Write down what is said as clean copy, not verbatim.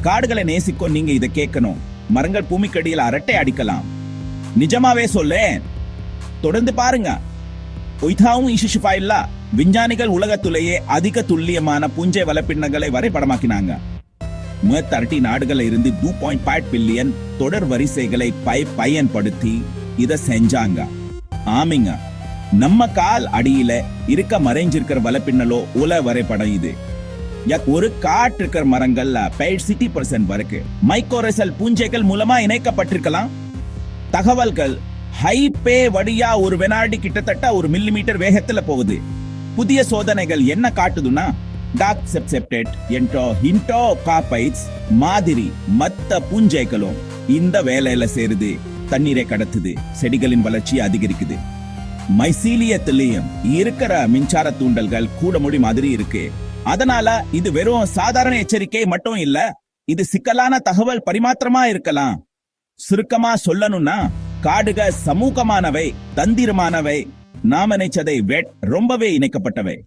காடுகளை நேசிக்கும் நீங்க இதை கேட்கணும். மரங்கள் பூமிக்கடியில் அரட்டை அடிக்கலாம். நிஜமாவே சொல்லேன், தொடர்ந்து பாருங்க. ஒய்தாவும் இஷிஷிஃபைல்லா விஞ்ஞானிகள் உலகத்திலேயே அதிக துல்லியமான பூஞ்சை வலைப்பின்னங்களை வரைபடமாக்கினாங்க. 30 நாடுகள்ல இருந்து 2.5 பில்லியன் தொடர் வரிசைகளை பயன்படுத்தி இத செஞ்சாங்க. ஆமிங்க, நம்ம கால் அடியில இருக்க மறைஞ்சிருக்கிற வலைப்பின்னலோ உல வரைபடம் இது. ஒரு காட்டு இருக்கிற மரங்கள்ல 60% வரைக்கும் மைக்ரோரெசல் பூஞ்சைகள் மூலமா இணைக்கப்பட்டிருக்கலாம். தகவல்கள் ஹைபே வழியா ஒரு வினாடி கிட்டத்தட்ட 1 மில்லிமீட்டர் வேகத்துல போகுது. புதிய சோதனைகள் என்ன காட்டுதுன்னா, டார்க் செப்செப்டேட் ஹிண்டோ கார்பைட்ஸ் மாதிரி மத்த பூஞ்சைகளும் இந்த வேலையில சேருது. தண்ணீரை கடத்துது, செடிகளின் வளர்ச்சி அதிகரிக்குது. மைசீலியத்திலையும் இருக்கிற மின்சார தூண்டல்கள் கூட மொழி மாதிரி இருக்கு. அதனால இது வெறும் சாதாரண எச்சரிக்கை மட்டும் இல்ல, இது சிக்கலான தகவல் பரிமாற்றமா இருக்கலாம். சுருக்கமா சொல்லணும்னா, காடுகள் சமூகமானவை, தந்திரமானவை, நாம நினைச்சதை ரொம்பவே இணைக்கப்பட்டவை.